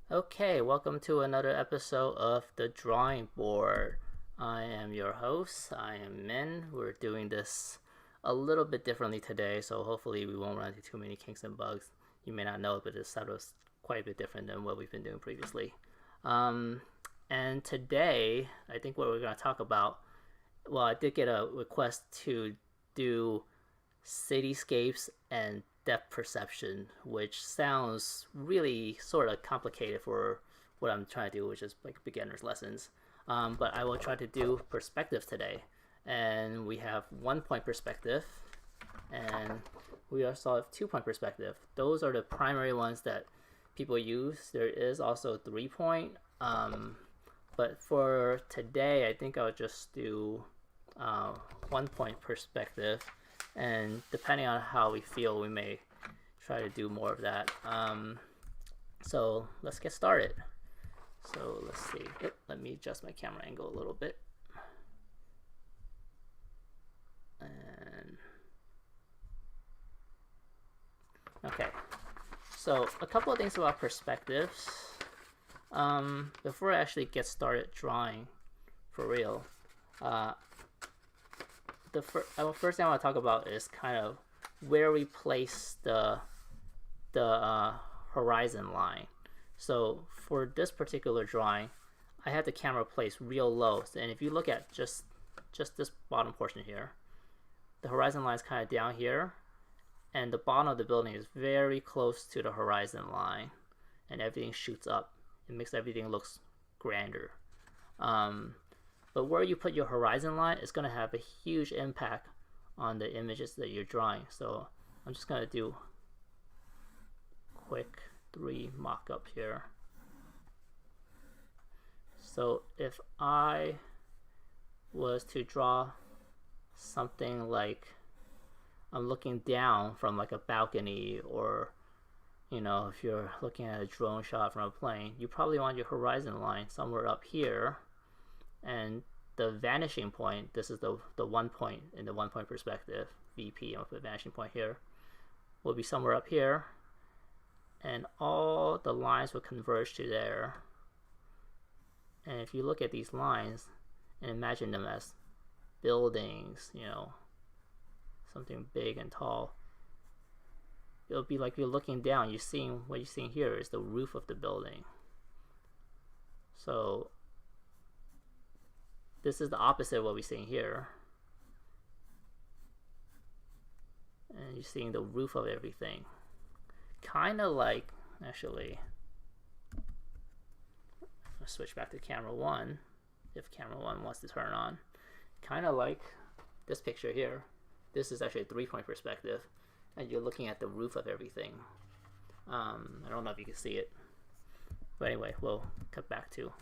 Okay, welcome to another episode of The Drawing Board. I am your host. I am Min. We're doing this a little bit differently today, so hopefully we won't run into too many kinks and bugs. You may not know it, but this setup is quite a bit different than what we've been doing previously. And today, I think what we're going to talk about, well, I did get a request to do cityscapes and depth perception, which sounds really sort of complicated for what I'm trying to do, which is like beginner's lessons. But I will try to do perspectives today. And we have 1 point perspective, and we also have 2 point perspective. Those are the primary ones that people use. There is also 3 point, but for today, I think I'll just do 1 point perspective, and depending on how we feel, we may try to do more of that. So let's get started. So let's see. Let me adjust my camera angle a little bit. And okay. So a couple of things about perspectives. Before I actually get started drawing for real, the first thing I want to talk about is kind of where we place the horizon line. So for this particular drawing, I had the camera placed real low, and if you look at just this bottom portion here, the horizon line is kind of down here, and the bottom of the building is very close to the horizon line, and everything shoots up. It makes everything looks grander. But where you put your horizon line is going to have a huge impact on the images that you're drawing. So I'm just going to do quick 3 mock-up here. So if I was to draw something like I'm looking down from like a balcony, or if you're looking at a drone shot from a plane, you probably want your horizon line somewhere up here, and the vanishing point, this is the 1 point in the 1 point perspective, VP, I'm going to put vanishing point here, will be somewhere up here, and all the lines will converge to there. And if you look at these lines and imagine them as buildings, something big and tall, it'll be like you're looking down. What you're seeing here is the roof of the building. So this is the opposite of what we're seeing here. And you're seeing the roof of everything. Kind of like, actually, I'll switch back to camera 1 if camera 1 wants to turn on. Kind of like this picture here. This is actually a 3-point perspective, and you're looking at the roof of everything. I don't know if you can see it, but anyway, we'll cut back to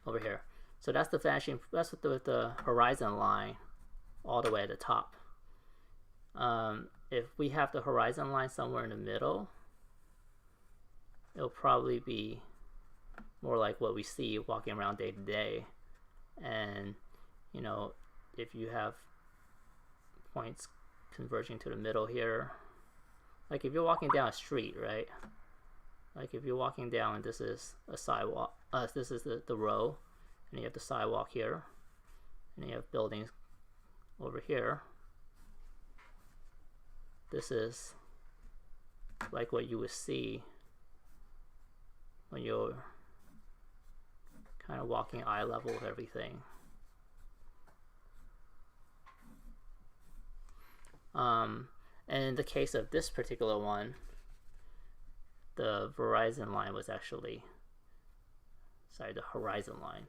over here. So that's the vanishing. That's with the horizon line all the way at the top. If we have the horizon line somewhere in the middle, it'll probably be more like what we see walking around day to day. And if you have points converging to the middle here, like if you're walking down a street, right? Like if you're walking down and this is a sidewalk, this is the row, and you have the sidewalk here, and you have buildings over here. This is like what you would see when you're kind of walking eye level with everything. And in the case of this particular one, the horizon line was actually, the horizon line,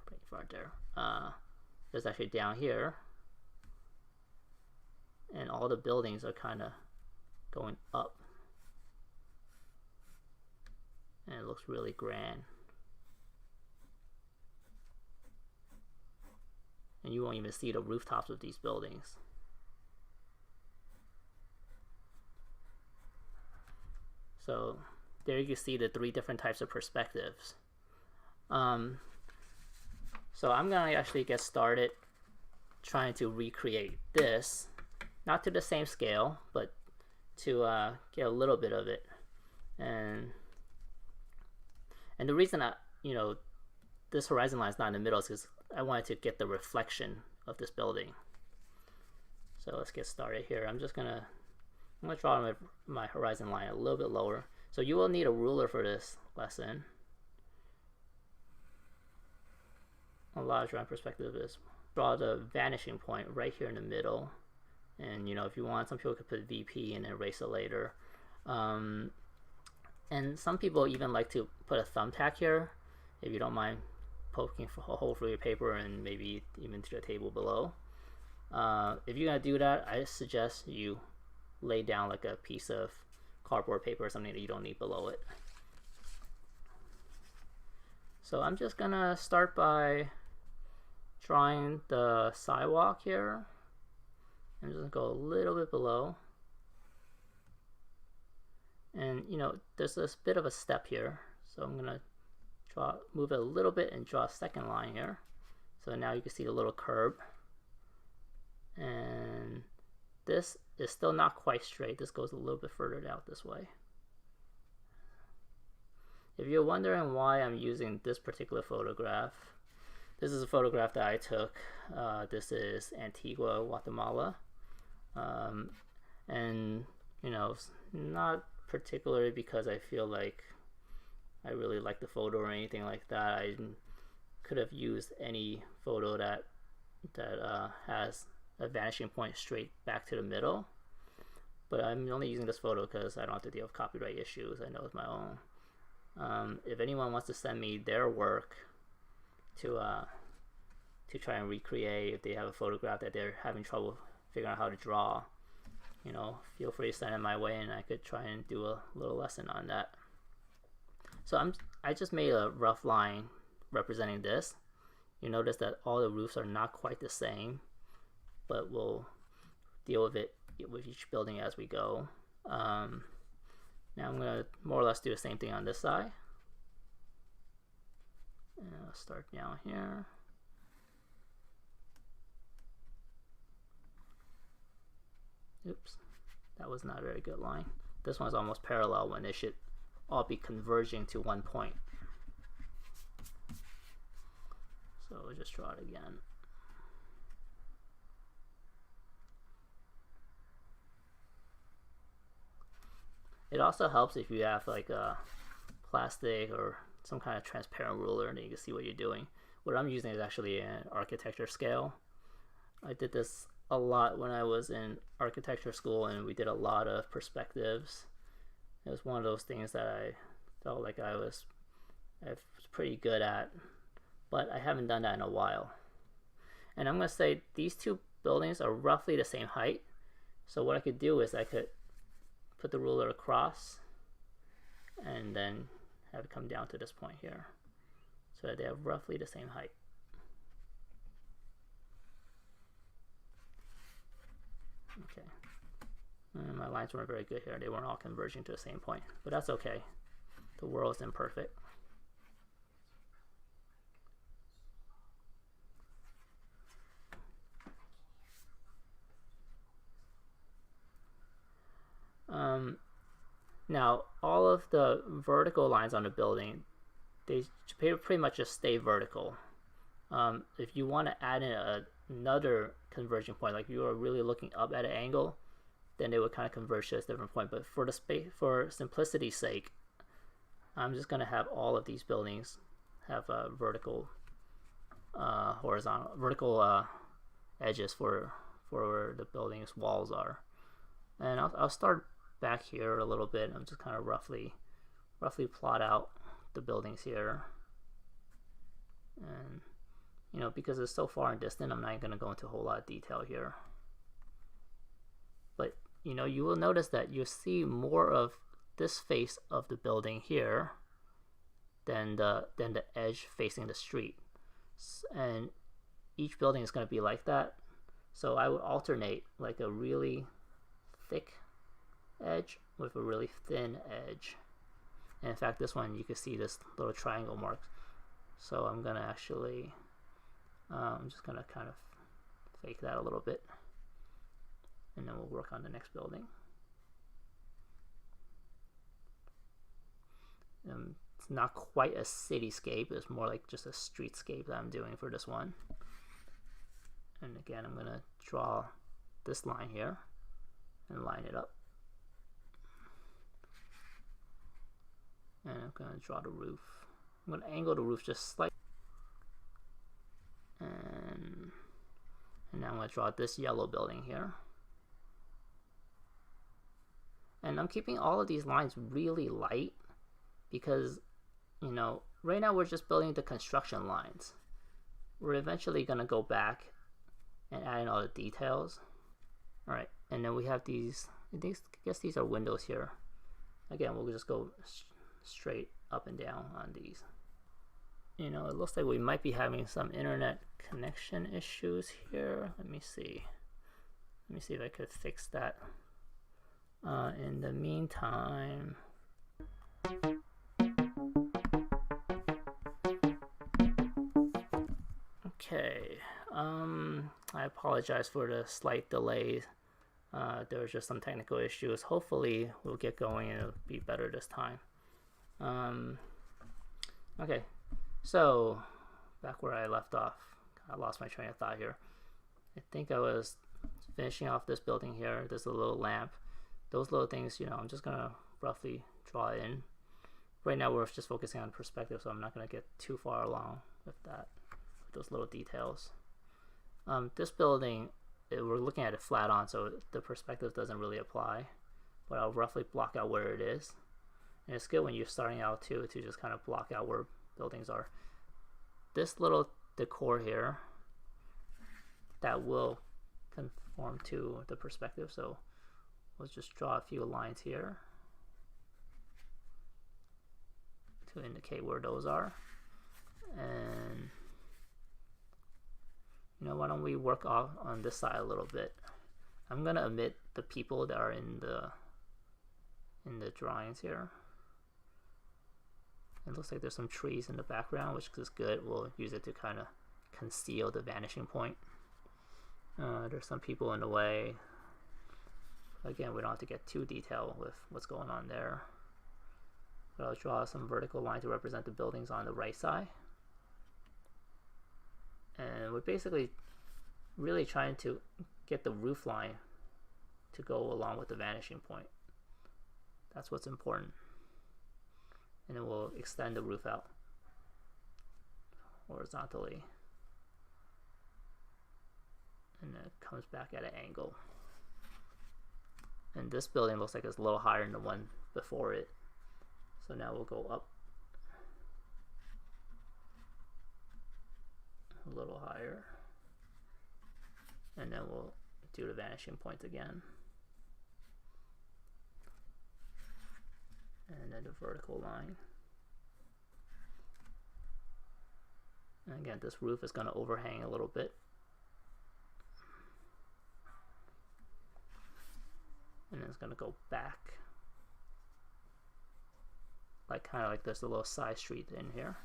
pretty far there. It's actually down here, and all the buildings are kind of going up, and it looks really grand. And you won't even see the rooftops of these buildings. So there you can see the 3 different types of perspectives. So I'm going to actually get started trying to recreate this, not to the same scale, but to get a little bit of it. And the reason this horizon line is not in the middle is because I wanted to get the reflection of this building. So let's get started here. I'm gonna draw my horizon line a little bit lower. So you will need a ruler for this lesson. A lot of drawing perspective is draw the vanishing point right here in the middle. And if you want, some people could put VP and erase it later. And some people even like to put a thumbtack here, if you don't mind poking a hole through your paper and maybe even to the table below. If you're going to do that, I suggest you lay down like a piece of cardboard paper or something that you don't need below it. So I'm just going to start by drawing the sidewalk here. I'm just going to go a little bit below. And there's this bit of a step here, so I'm gonna move it a little bit and draw a second line here. So now you can see the little curb, and this is still not quite straight. This goes a little bit further out this way. If you're wondering why I'm using this particular photograph, this is a photograph that I took. This is Antigua, Guatemala, and not particularly because I feel like I really like the photo or anything like that. I could have used any photo that has a vanishing point straight back to the middle, but I'm only using this photo because I don't have to deal with copyright issues. I know it's my own. If anyone wants to send me their work to try and recreate, if they have a photograph that they're having trouble figuring out how to draw, feel free to send it my way, and I could try and do a little lesson on that. So I just made a rough line representing this. You notice that all the roofs are not quite the same, but we'll deal with it with each building as we go. Now I'm going to more or less do the same thing on this side. And I'll start down here. Oops, that was not a very good line. This one's almost parallel when they should all be converging to one point. So we'll just draw it again. It also helps if you have like a plastic or some kind of transparent ruler and you can see what you're doing. What I'm using is actually an architecture scale. I did this a lot when I was in architecture school, and we did a lot of perspectives. It was one of those things that I felt like I was pretty good at, but I haven't done that in a while. And I'm going to say these two buildings are roughly the same height. So what I could do is I could put the ruler across and then have it come down to this point here, so that they have roughly the same height. Okay, and my lines weren't very good here. They weren't all converging to the same point, but that's okay. The world is imperfect. Now, all of the vertical lines on the building, they pretty much just stay vertical. If you want to add in another converging point, like you are really looking up at an angle, then they would kind of converge to a different point. But for simplicity's sake, I'm just going to have all of these buildings have vertical, vertical edges for where the building's walls are. And I'll start back here a little bit. I'm just kind of roughly plot out the buildings here. And because it's so far and distant, I'm not going to go into a whole lot of detail here. But you will notice that you see more of this face of the building here than the edge facing the street. And each building is going to be like that. So I would alternate like a really thick edge with a really thin edge. And in fact, this one you can see this little triangle mark. So I'm gonna actually I'm just gonna kind of fake that a little bit, and then we'll work on the next building. It's not quite a cityscape, it's more like just a streetscape that I'm doing for this one. And again, I'm gonna draw this line here and line it up. And I'm gonna draw the roof. I'm gonna angle the roof just slightly. And now I'm gonna draw this yellow building here. And I'm keeping all of these lines really light because, you know, right now we're just building the construction lines. We're eventually gonna go back and add in all the details. All right, and then we have these, I guess these are windows here. Again, we'll just go straight up and down on these. You know, it looks like we might be having some internet connection issues here. Let me see if I could fix that. In the meantime, okay, I apologize for the slight delays. There was just some technical issues. Hopefully we'll get going and it'll be better this time. Okay, so back where I left off. I lost my train of thought here. I think I was finishing off this building here. There's a little lamp. Those little things, you know, I'm just gonna roughly draw it in. Right now we're just focusing on perspective, so I'm not gonna get too far along with that, with those little details. This building, we're looking at it flat on, so the perspective doesn't really apply, but I'll roughly block out where it is. And it's good when you're starting out too, to just kind of block out where buildings are. This little decor here, that will conform to the perspective, so let's just draw a few lines here to indicate where those are. And you know, why don't we work off on this side a little bit. I'm gonna omit the people that are in the drawings here. It looks like there's some trees in the background, which is good. We'll use it to kind of conceal the vanishing point. There's some people in the way. Again, we don't have to get too detailed with what's going on there. But I'll draw some vertical lines to represent the buildings on the right side. And we're basically really trying to get the roof line to go along with the vanishing point. That's what's important. And then we'll extend the roof out horizontally. And then it comes back at an angle. And this building looks like it's a little higher than the one before it. So now we'll go up a little higher. And then we'll do the vanishing point again. And then the vertical line. And again, this roof is going to overhang a little bit. And then it's going to go back. Like kind of like there's a little side street in here.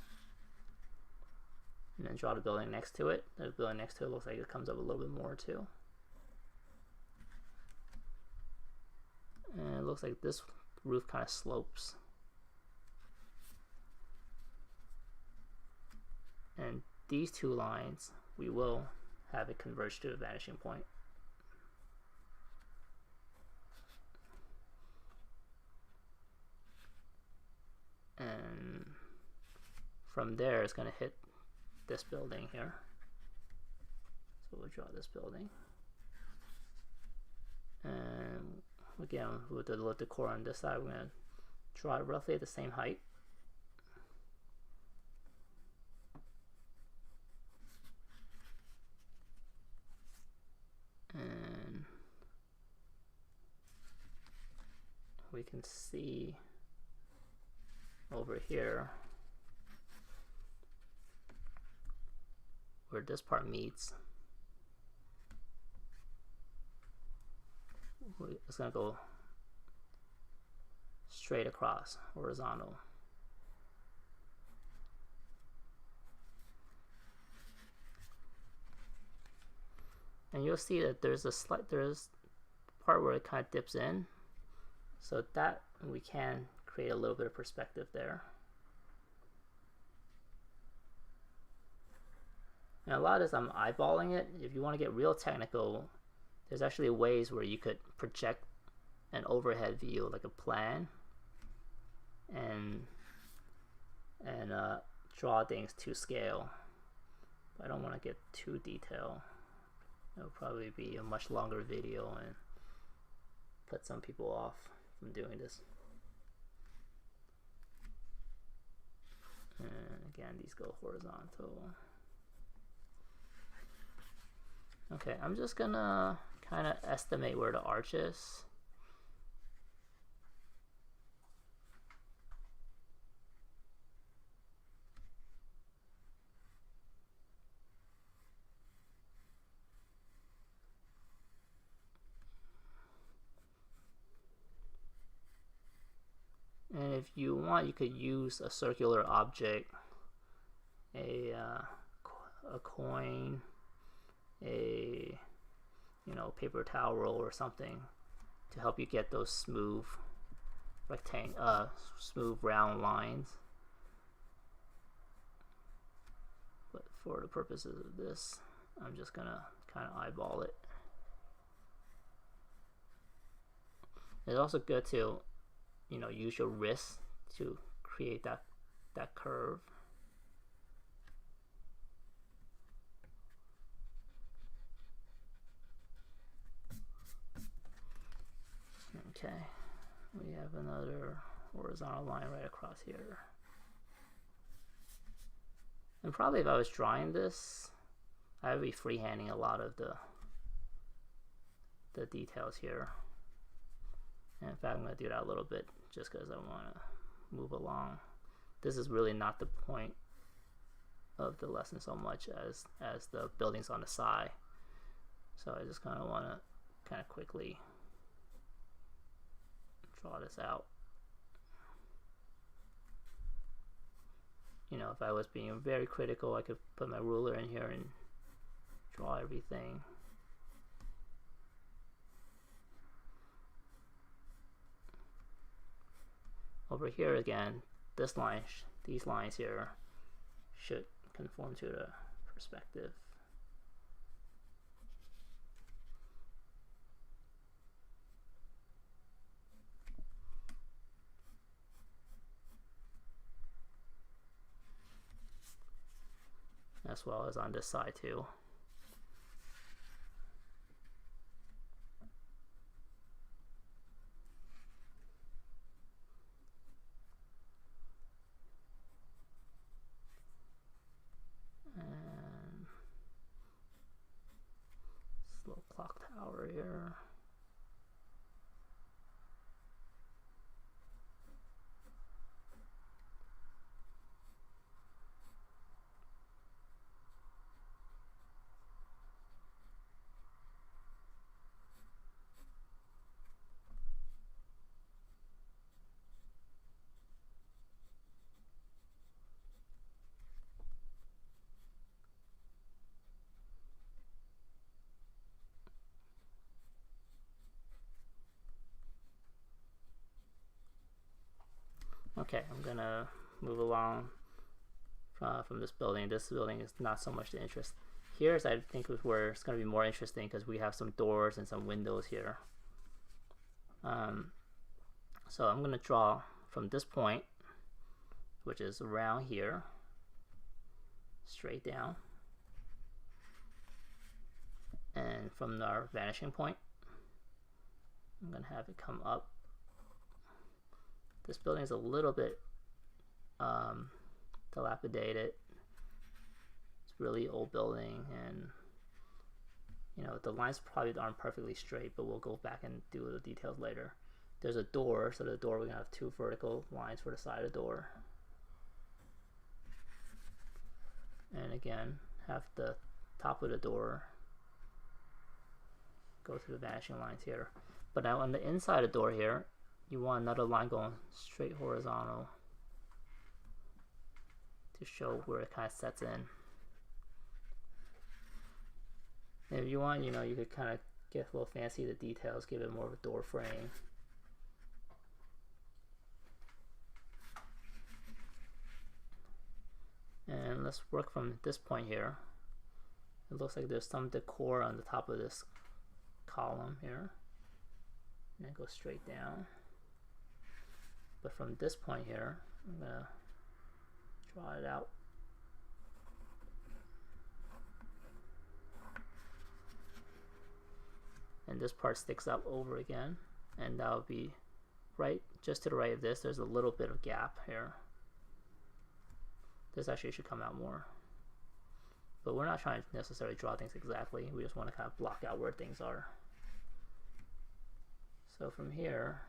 And then draw the building next to it. The building next to it looks like it comes up a little bit more too. And it looks like this roof kind of slopes. And these two lines, we will have it converge to a vanishing point. And from there, it's going to hit this building here. So we'll draw this building. And again, with the little decor on this side, we're going to draw it roughly at the same height. And we can see over here where this part meets. It's going to go straight across, horizontal. And you'll see that there's part where it kind of dips in, so that we can create a little bit of perspective there. And a lot of this I'm eyeballing it. If you want to get real technical, there's actually ways where you could project an overhead view, like a plan, and draw things to scale. I don't want to get too detailed. It'll probably be a much longer video and put some people off from doing this. And again, these go horizontal. Okay, I'm just gonna kind of estimate where the arch is. And if you want, you could use a circular object, a coin, a paper towel roll or something, to help you get those smooth smooth round lines. But for the purposes of this, I'm just gonna kind of eyeball it. It's also good to use your wrist to create that curve. Okay, we have another horizontal line right across here. And probably if I was drawing this, I would be freehanding a lot of the details here. And in fact, I'm going to do that a little bit just because I want to move along. This is really not the point of the lesson so much as the buildings on the side. So I just kind of want to quickly draw this out. If I was being very critical, I could put my ruler in here and draw everything. Over here again, these lines here should conform to the perspective. As well as on this side too. And this little clock tower here. Okay, I'm gonna move along from this building. This building is not so much the interest. Here's, I think, is where it's gonna be more interesting because we have some doors and some windows here. So I'm gonna draw from this point, which is around here, straight down, and from our vanishing point, I'm gonna have it come up. This building is a little bit dilapidated. It's a really old building, and the lines probably aren't perfectly straight, but we'll go back and do the details later. There's a door, so the door, we're gonna have two vertical lines for the side of the door. And again, have the top of the door go through the vanishing lines here. But now on the inside of the door here, you want another line going straight horizontal to show where it kind of sets in. And if you want, you could kind of get a little fancy with the details, give it more of a door frame. let's work from this point here. It looks like there's some decor on the top of this column here, and then go straight down. But from this point here, I'm gonna draw it out. And this part sticks up over again, and that'll be right just to the right of this. There's a little bit of gap here. This actually should come out more, but we're not trying to necessarily draw things exactly. We just want to kind of block out where things are. So from here,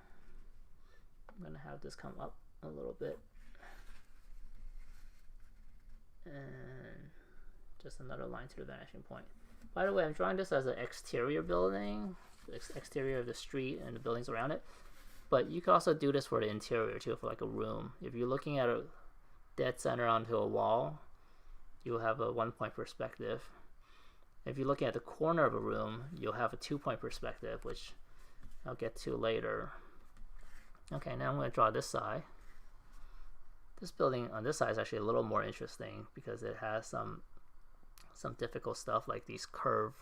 I'm going to have this come up a little bit, and just another line to the vanishing point. By the way, I'm drawing this as an exterior building, exterior of the street and the buildings around it, but you can also do this for the interior too, for like a room. If you're looking at a dead center onto a wall, you'll have a 1-point perspective. If you're looking at the corner of a room, you'll have a 2-point perspective, which I'll get to later. Okay, now I'm going to draw this side. This building on this side is actually a little more interesting because it has some difficult stuff like these curved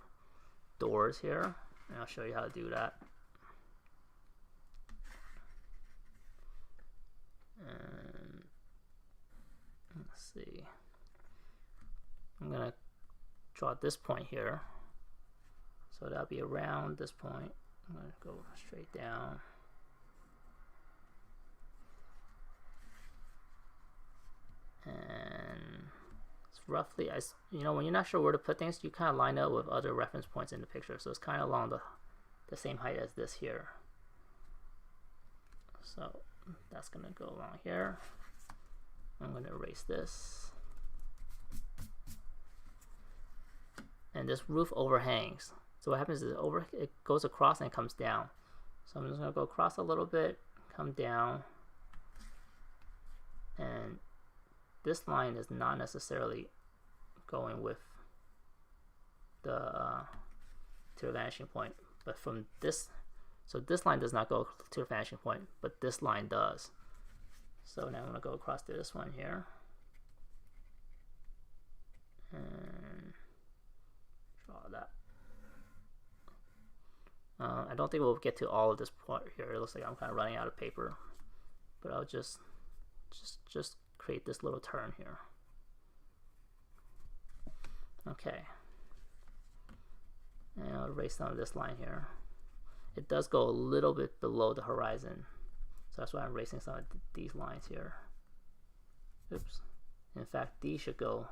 doors here, and I'll show you how to do that. And let's see, I'm gonna draw this point here, so that'll be around this point. I'm gonna go straight down. And roughly, as you know, when you're not sure where to put things, you kind of line up with other reference points in the picture, so it's kind of along the same height as this here. So that's gonna go along here. I'm gonna erase this, and this roof overhangs. So what happens is it goes across and it comes down. So I'm just gonna go across a little bit, come down, and this line is not necessarily going with the to the vanishing point, but from this, so this line does not go to the vanishing point, but this line does. So now I'm going to go across to this one here and draw that. I don't think we'll get to all of this part here. It looks like I'm kind of running out of paper, but I'll just create this little turn here. Okay, and I'll erase some of this line here. It does go a little bit below the horizon, so that's why I'm erasing some of these lines here. Oops. In fact, these should go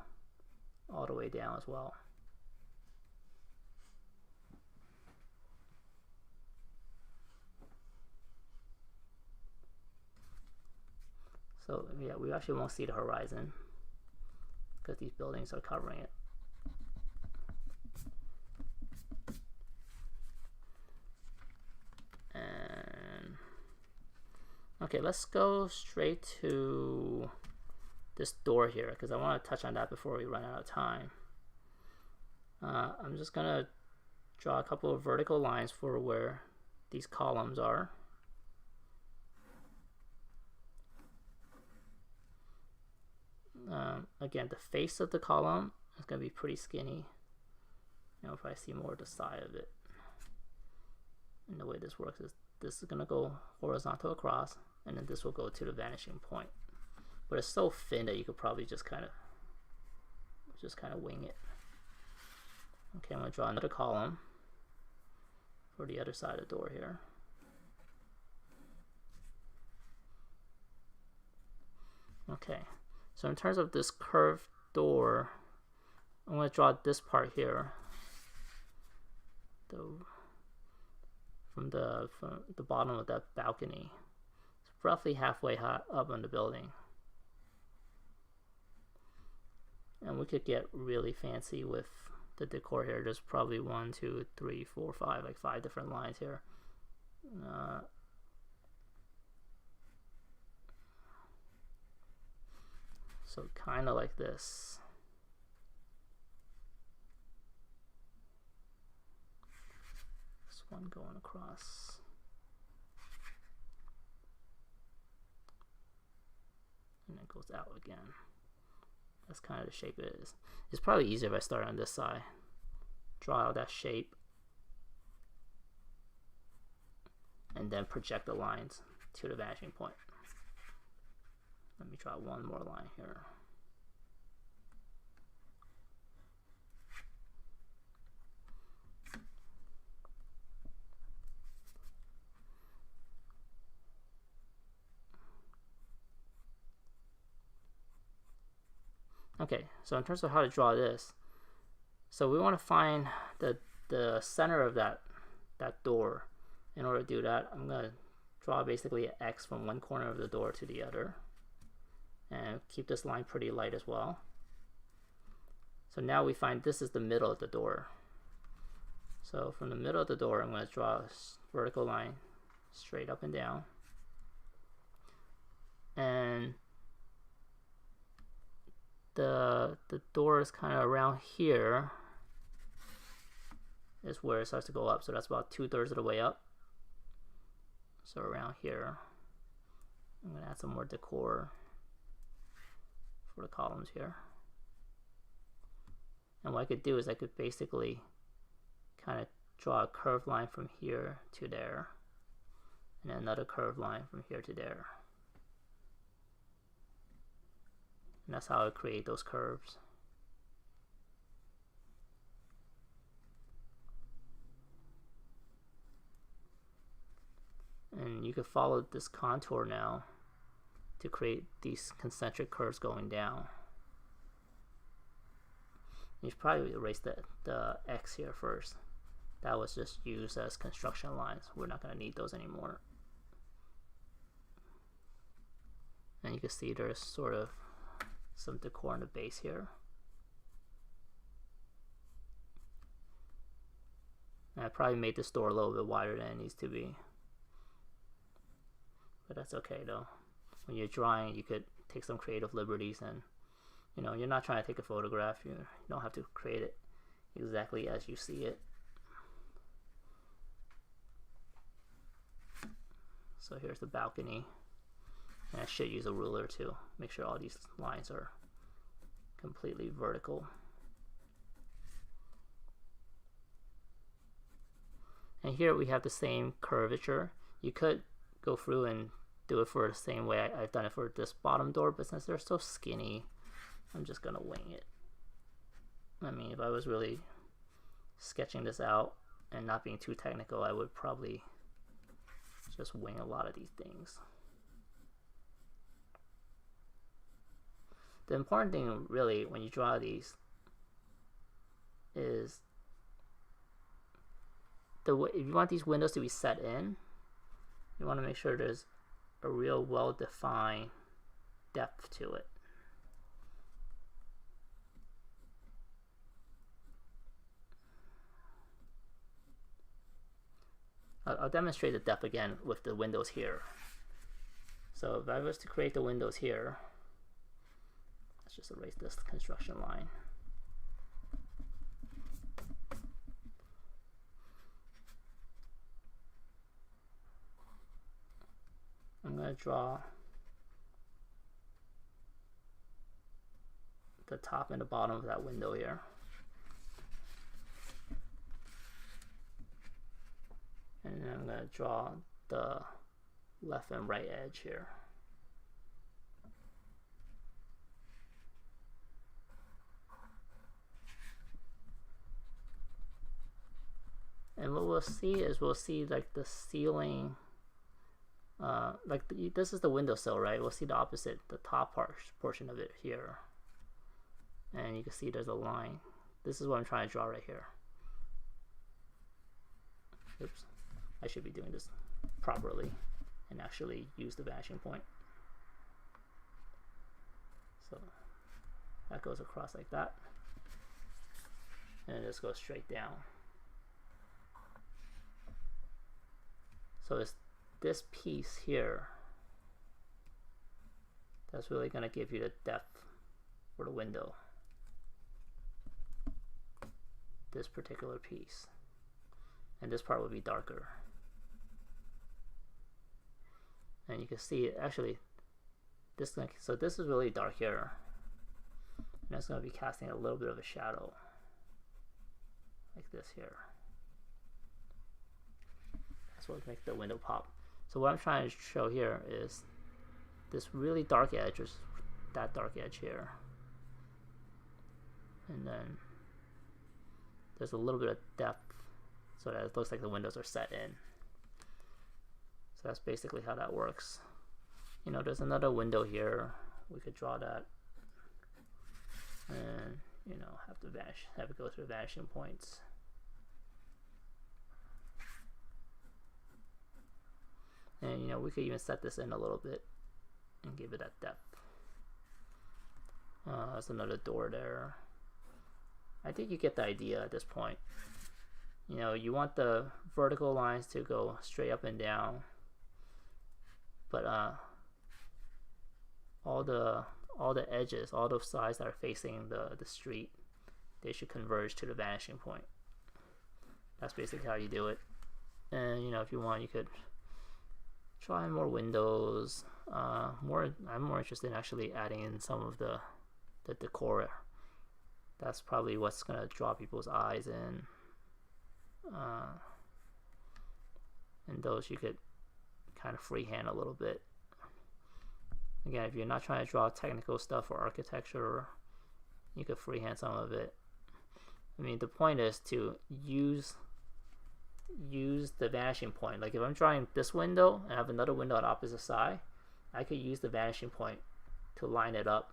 all the way down as well. So yeah, we actually won't see the horizon because these buildings are covering it. And okay, let's go straight to this door here because I want to touch on that before we run out of time. I'm just gonna draw a couple of vertical lines for where these columns are. Again, the face of the column is going to be pretty skinny. You'll probably see more of the side of it. And the way this works is this is going to go horizontal across, and then this will go to the vanishing point. But it's so thin that you could probably just kind of wing it. Okay, I'm going to draw another column for the other side of the door here. Okay. So in terms of this curved door, I'm going to draw this part here. From the bottom of that balcony. It's roughly halfway up on the building. And we could get really fancy with the decor here. There's probably 1, 2, 3, 4, 5, like 5 different lines here. So kind of like this. This one going across. And it goes out again. That's kind of the shape it is. It's probably easier if I start on this side. Draw out that shape. And then project the lines to the vanishing point. Let me draw one more line here. Okay, so in terms of how to draw this, so we want to find the center of that door. In order to do that, I'm going to draw basically an X from one corner of the door to the other. And keep this line pretty light as well. So now we find this is the middle of the door. So from the middle of the door, I'm going to draw a vertical line straight up and down. And the door is kind of around here is where it starts to go up. So that's about 2/3 of the way up. So around here, I'm going to add some more decor for the columns here. And what I could do is I could basically kind of draw a curved line from here to there, and then another curved line from here to there. And that's how I create those curves. And you can follow this contour now to create these concentric curves going down. You should probably erase the X here first. That was just used as construction lines. We're not going to need those anymore. And you can see there's sort of some decor on the base here. And I probably made this door a little bit wider than it needs to be. But that's okay though. When you're drawing, you could take some creative liberties, and you know, you're not trying to take a photograph. You don't have to create it exactly as you see it. So here's the balcony. And I should use a ruler to make sure all these lines are completely vertical. And here we have the same curvature. You could go through and do it for the same way I've done it for this bottom door, but since they're so skinny, I'm just gonna wing it. I mean, if I was really sketching this out and not being too technical, I would probably just wing a lot of these things. The important thing really when you draw these is if you want these windows to be set in, you want to make sure there's a real well-defined depth to it. I'll demonstrate the depth again with the windows here. So if I was to create the windows here, let's just erase this construction line. I'm going to draw the top and the bottom of that window here. And then I'm going to draw the left and right edge here. And what we'll see is we'll see like the ceiling, this is the windowsill, right? We'll see the opposite, the top portion of it here. And you can see there's a line. This is what I'm trying to draw right here. Oops. I should be doing this properly and actually use the vanishing point. So that goes across like that. And it just goes straight down. So it's this piece here that's really going to give you the depth for the window. This particular piece. And this part will be darker. And you can see it actually, so this is really dark here. it's going to be casting a little bit of a shadow like this here. That's what makes the window pop. So what I'm trying to show here is this really dark edge, or that dark edge here, and then there's a little bit of depth so that it looks like the windows are set in. So that's basically how that works. You know, there's another window here. We could draw that and, you know, have it go through vanishing points. And, you know, we could even set this in a little bit and give it that depth. There's another door there. I think you get the idea at this point. You know, you want the vertical lines to go straight up and down, but all the edges, all those sides that are facing the street, they should converge to the vanishing point. That's basically how you do it. And, you know, if you want, you could try more windows. I'm more interested in actually adding in some of the decor. That's probably what's gonna draw people's eyes in. And those you could kind of freehand a little bit. Again, if you're not trying to draw technical stuff or architecture, you could freehand some of it. I mean, the point is to use the vanishing point. Like if I'm drawing this window and I have another window on the opposite side, I could use the vanishing point to line it up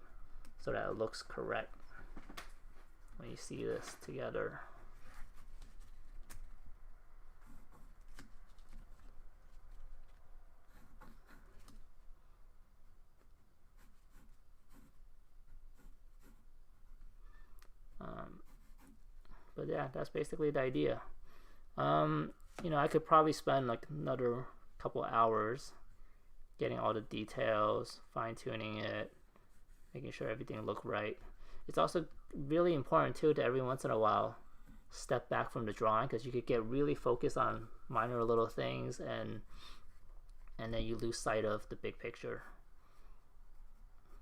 so that it looks correct when you see this together. But yeah, that's basically the idea. You know, I could probably spend like another couple hours getting all the details, fine-tuning it, making sure everything looked right. It's also really important too to every once in a while step back from the drawing, because you could get really focused on minor little things and then you lose sight of the big picture.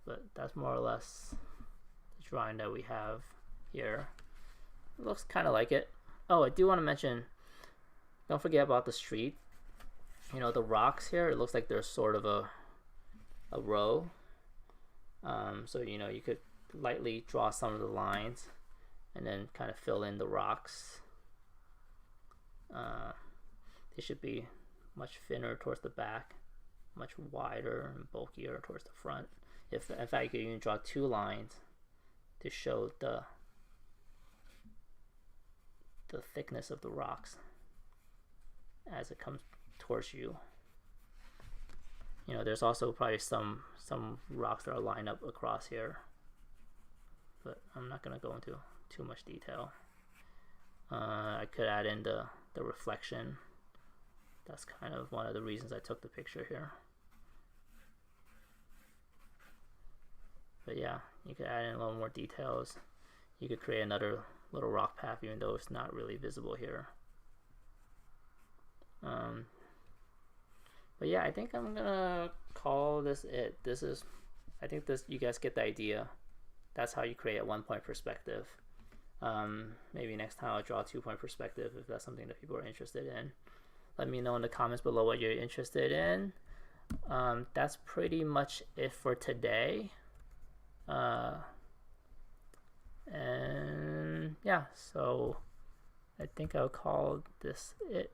But that's more or less the drawing that we have here. It looks kind of like it. Oh, I do want to mention, don't forget about the street. You know, the rocks here, it looks like there's sort of a row. So, you know, you could lightly draw some of the lines and then kind of fill in the rocks. They should be much thinner towards the back, much wider and bulkier towards the front. In fact, you could even draw two lines to show the thickness of the rocks as it comes towards you. You know, there's also probably some rocks that are lined up across here, but I'm not going to go into too much detail. I could add in the reflection. That's kind of one of the reasons I took the picture here. But yeah, you could add in a little more details. You could create another little rock path even though it's not really visible here. But yeah, I think I'm gonna call this it. I think you guys get the idea. That's how you create a 1-point perspective. Maybe next time I'll draw a 2-point perspective if that's something that people are interested in. Let me know in the comments below what you're interested in. That's pretty much it for today. And yeah, so I think I'll call this it.